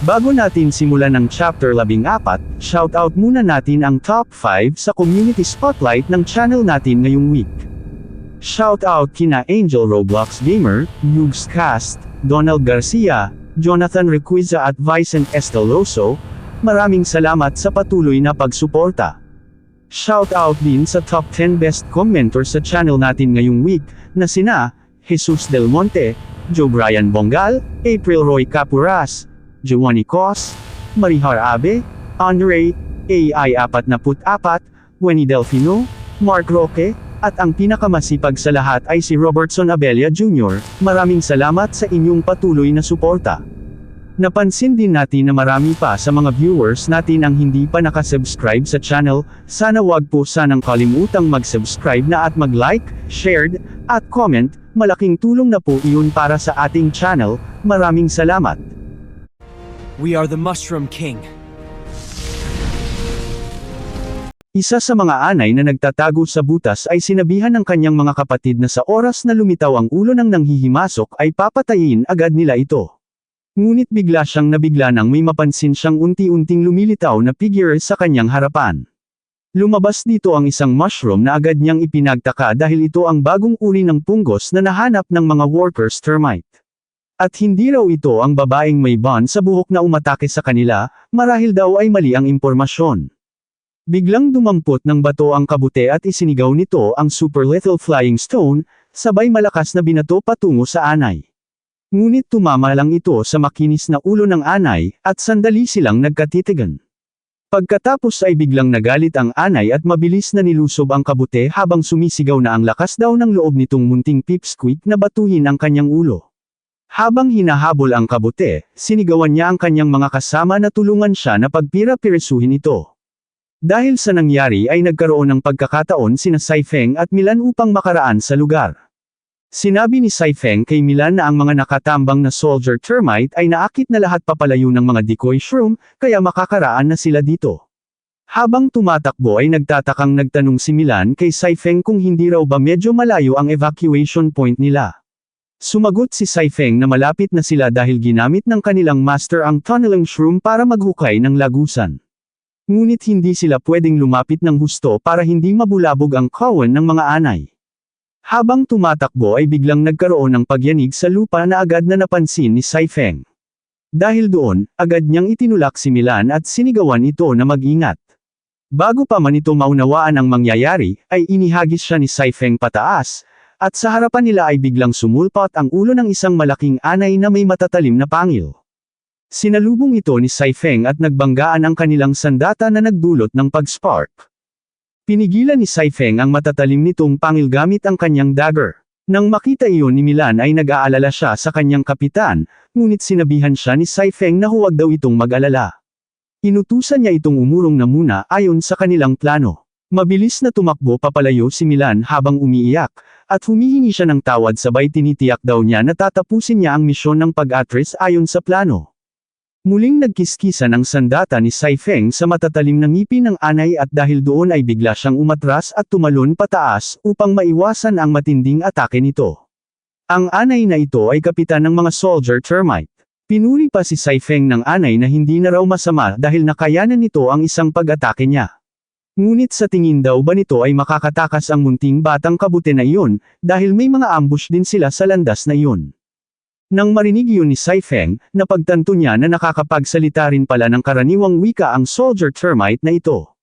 Bago natin simulan ang chapter 14, shoutout muna natin ang top 5 sa community spotlight ng channel natin ngayong week. Shoutout kina Angel Roblox Gamer, Yugs Cast, Donald Garcia, Jonathan Requiza at Vicent Esteloso. Maraming salamat sa patuloy na pagsuporta. Shoutout din sa top 10 best commenters sa channel natin ngayong week, na sina Jesus Del Monte, Joe Brian Bongal, April Roy Capuras, Giovanni Cos, Marihar Abe, Andre, AI44, Wenny Delfino, Mark Roque, at ang pinakamasipag sa lahat ay si Robertson Abella Jr. Maraming salamat sa inyong patuloy na suporta. Napansin din natin na marami pa sa mga viewers natin ang hindi pa nakasubscribe sa channel. Sana wag po sanang kalimutang mag-subscribe na at mag-like, shared, at comment. Malaking tulong na po iyon para sa ating channel. Maraming salamat. We are the Mushroom King. Isa sa mga anay na nagtatago sa butas ay sinabihan ng kanyang mga kapatid na sa oras na lumitaw ang ulo ng nanghihimasok ay papatayin agad nila ito. Ngunit bigla siyang nabigla nang may mapansin siyang unti-unting lumilitaw na figure sa kanyang harapan. Lumabas dito ang isang mushroom na agad niyang ipinagtaka dahil ito ang bagong uri ng punggos na nahanap ng mga workers termite. At hindi raw ito ang babaeng may bond sa buhok na umatake sa kanila, marahil daw ay mali ang impormasyon. Biglang dumampot ng bato ang kabute at isinigaw nito ang super lethal flying stone, sabay malakas na binato patungo sa anay. Ngunit tumama lang ito sa makinis na ulo ng anay, at sandali silang nagkatitigan. Pagkatapos ay biglang nagalit ang anay at mabilis na nilusob ang kabute habang sumisigaw na ang lakas daw ng loob nitong munting pipsqueak na batuhin ang kanyang ulo. Habang hinahabol ang kabute, sinigawan niya ang kanyang mga kasama na tulungan siya na pagpira-pirisuhin ito. Dahil sa nangyari ay nagkaroon ng pagkakataon sina Saifeng at Milan upang makaraan sa lugar. Sinabi ni Saifeng kay Milan na ang mga nakatambang na soldier termite ay naakit na lahat papalayo ng mga decoy shroom, kaya makakaraan na sila dito. Habang tumatakbo ay nagtatakang nagtanong si Milan kay Saifeng kung hindi raw ba medyo malayo ang evacuation point nila. Sumagot si Saifeng na malapit na sila dahil ginamit ng kanilang master ang tunneling shroom para maghukay ng lagusan. Ngunit hindi sila pwedeng lumapit ng husto para hindi mabulabog ang kawan ng mga anay. Habang tumatakbo ay biglang nagkaroon ng pagyanig sa lupa na agad na napansin ni Saifeng. Dahil doon, agad niyang itinulak si Milan at sinigawan ito na mag-ingat. Bago pa man ito maunawaan ang mangyayari, ay inihagis siya ni Saifeng pataas, at sa harapan nila ay biglang sumulpot ang ulo ng isang malaking anay na may matatalim na pangil. Sinalubong ito ni Saifeng at nagbanggaan ang kanilang sandata na nagdulot ng pag-spark. Pinigilan ni Saifeng ang matatalim nitong pangil gamit ang kanyang dagger. Nang makita iyon ni Milan ay nag-aalala siya sa kanyang kapitan, ngunit sinabihan siya ni Saifeng na huwag daw itong mag-alala. Inutusan niya itong umurong na muna ayon sa kanilang plano. Mabilis na tumakbo papalayo si Milan habang umiiyak, at humihingi siya ng tawad sabay tinitiyak daw niya na tatapusin niya ang misyon ng pag-atris ayon sa plano. Muling nagkiskisan ang sandata ni Saifeng sa matatalim na ngipin ng anay at dahil doon ay bigla siyang umatras at tumalon pataas upang maiwasan ang matinding atake nito. Ang anay na ito ay kapitan ng mga soldier termite. Pinuri pa si Saifeng ng anay na hindi na raw masama dahil nakayanan nito ang isang pag-atake niya. Ngunit sa tingin daw ba nito ay makakatakas ang munting batang kabute na iyon, dahil may mga ambush din sila sa landas na iyon. Nang marinig yun ni Saifeng, napagtanto niya na nakakapagsalita rin pala ng karaniwang wika ang soldier termite na ito.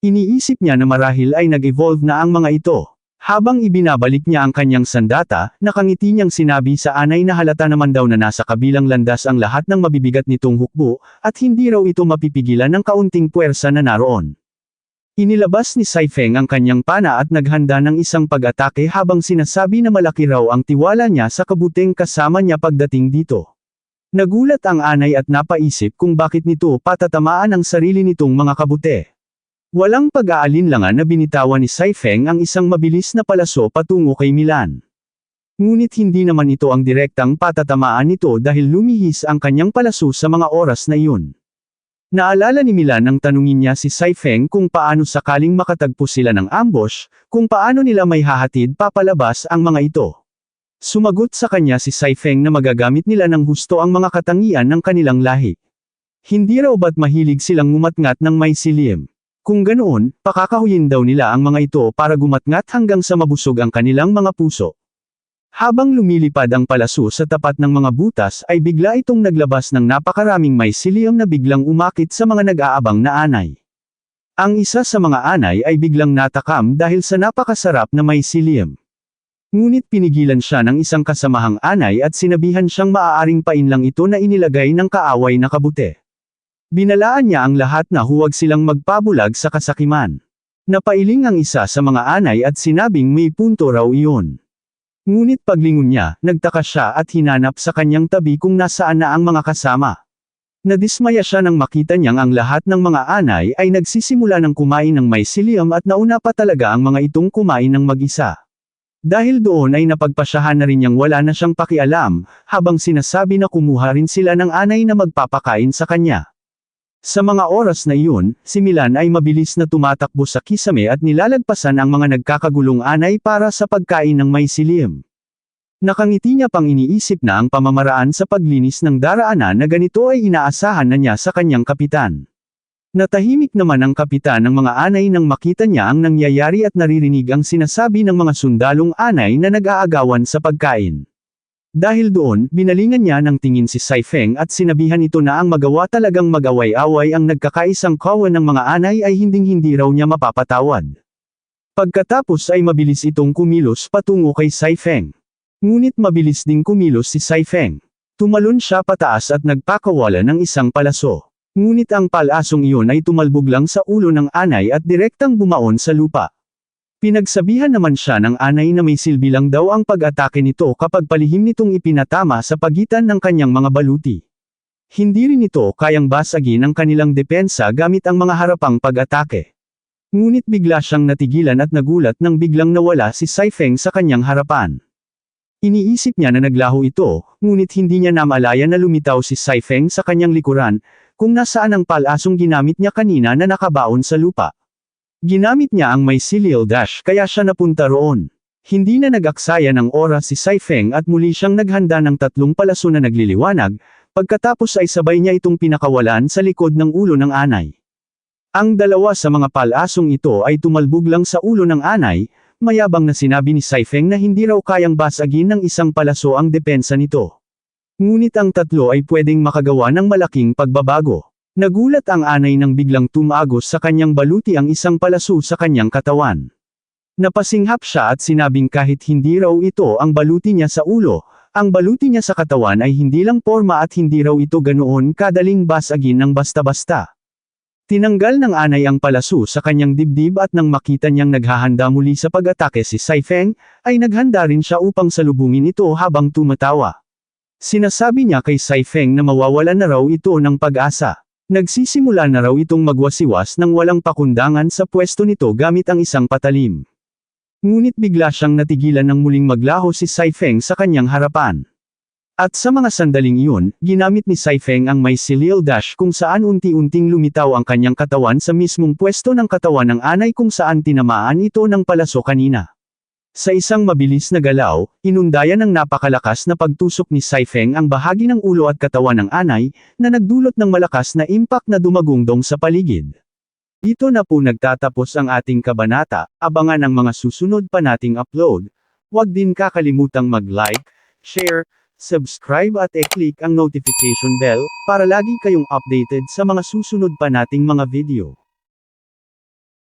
Iniisip niya na marahil ay nag-evolve na ang mga ito. Habang ibinabalik niya ang kanyang sandata, nakangiti niyang sinabi sa anay na halata naman daw na nasa kabilang landas ang lahat ng mabibigat nitong hukbo, at hindi raw ito mapipigilan ng kaunting puwersa na naroon. Inilabas ni Saifeng ang kanyang pana at naghanda ng isang pag-atake habang sinasabi na malaki raw ang tiwala niya sa kabuteng kasama niya pagdating dito. Nagulat ang anay at napaisip kung bakit nito patatamaan ang sarili nitong mga kabute. Walang pag-aalinlangan na binitawan ni Saifeng ang isang mabilis na palaso patungo kay Milan. Ngunit hindi naman ito ang direktang patatamaan nito dahil lumihis ang kanyang palaso sa mga oras na iyon. Naalala ni Milan nang tanungin niya si Saifeng kung paano sakaling makatagpo sila ng ambush, kung paano nila may hahatid papalabas ang mga ito. Sumagot sa kanya si Saifeng na magagamit nila ng husto ang mga katangian ng kanilang lahi. Hindi raw ba't mahilig silang ngumatngat ng may silim? Kung ganoon, pakakahuyin daw nila ang mga ito para gumatngat hanggang sa mabusog ang kanilang mga puso. Habang lumilipad ang palaso sa tapat ng mga butas ay bigla itong naglabas ng napakaraming may silim na biglang umakit sa mga nag-aabang na anay. Ang isa sa mga anay ay biglang natakam dahil sa napakasarap na may silim. Ngunit pinigilan siya ng isang kasamahang anay at sinabihan siyang maaaring painlang ito na inilagay ng kaaway na kabute. Binalaan niya ang lahat na huwag silang magpabulag sa kasakiman. Napailing ang isa sa mga anay at sinabing may punto raw iyon. Ngunit paglingon niya, nagtaka siya at hinanap sa kanyang tabi kung nasaan na ang mga kasama. Nadismaya siya nang makita niyang ang lahat ng mga anay ay nagsisimula ng kumain ng may silim at nauna pa talaga ang mga itong kumain ng mag-isa. Dahil doon ay napagpasyahan na rin niyang wala na siyang pakialam, habang sinasabi na kumuha rin sila ng anay na magpapakain sa kanya. Sa mga oras na iyon, si Milan ay mabilis na tumatakbo sa kisame at nilalagpasan ang mga nagkakagulong anay para sa pagkain ng may silim. Nakangiti niya pang iniisip na ang pamamaraan sa paglinis ng daraanan na ganito ay inaasahan na niya sa kanyang kapitan. Natahimik naman ang kapitan ng mga anay nang makita niya ang nangyayari at naririnig ang sinasabi ng mga sundalong anay na nag-aagawan sa pagkain. Dahil doon, binalingan niya ng tingin si Saifeng at sinabihan ito na ang magawa talagang mag-away-away ang nagkakaisang kawan ng mga anay ay hinding-hindi raw niya mapapatawad. Pagkatapos ay mabilis itong kumilos patungo kay Saifeng. Ngunit mabilis ding kumilos si Saifeng. Tumalon siya pataas at nagpakawala ng isang palaso. Ngunit ang palasong iyon ay tumalbog lang sa ulo ng anay at direktang bumaon sa lupa. Pinagsabihan naman siya ng anay na may silbi lang daw ang pag-atake nito kapag palihim nitong ipinatama sa pagitan ng kanyang mga baluti. Hindi rin ito kayang basagin ang kanilang depensa gamit ang mga harapang pag-atake. Ngunit bigla siyang natigilan at nagulat nang biglang nawala si Saifeng sa kanyang harapan. Iniisip niya na naglaho ito, ngunit hindi niya namalaya na lumitaw si Saifeng sa kanyang likuran, kung nasaan ang palasong ginamit niya kanina na nakabaon sa lupa. Ginamit niya ang may silil dash kaya siya napunta roon. Hindi na nag-aksaya ng oras si Saifeng at muli siyang naghanda ng 3 palaso na nagliliwanag, pagkatapos ay sabay niya itong pinakawalan sa likod ng ulo ng anay. Ang dalawa sa mga palasong ito ay tumalbog lang sa ulo ng anay, mayabang na sinabi ni Saifeng na hindi raw kayang basagin ng isang palaso ang depensa nito. Ngunit ang 3 ay pwedeng makagawa ng malaking pagbabago. Nagulat ang anay nang biglang tumagos sa kanyang baluti ang isang palaso sa kanyang katawan. Napasinghap siya at sinabing kahit hindi raw ito ang baluti niya sa ulo, ang baluti niya sa katawan ay hindi lang porma at hindi raw ito ganoon kadaling basagin ng basta-basta. Tinanggal ng anay ang palaso sa kanyang dibdib at nang makita niyang naghahanda muli sa pag-atake si Saifeng, ay naghanda rin siya upang salubungin ito habang tumatawa. Sinasabi niya kay Saifeng na mawawalan na raw ito ng pag-asa. Nagsisimula na raw itong magwasiwas ng walang pakundangan sa pwesto nito gamit ang isang patalim. Ngunit bigla siyang natigilan nang muling maglaho si Saifeng sa kanyang harapan. At sa mga sandaling iyon, ginamit ni Saifeng ang may silil dash kung saan unti-unting lumitaw ang kanyang katawan sa mismong pwesto ng katawan ng anay kung saan tinamaan ito ng palaso kanina. Sa isang mabilis na galaw, inundayan ng napakalakas na pagtusok ni Saifeng ang bahagi ng ulo at katawan ng anay, na nagdulot ng malakas na impact na dumagungdong sa paligid. Dito na po nagtatapos ang ating kabanata, abangan ang mga susunod pa nating upload. Huwag din kakalimutang mag-like, share, subscribe at i-click ang notification bell, para lagi kayong updated sa mga susunod pa nating mga video.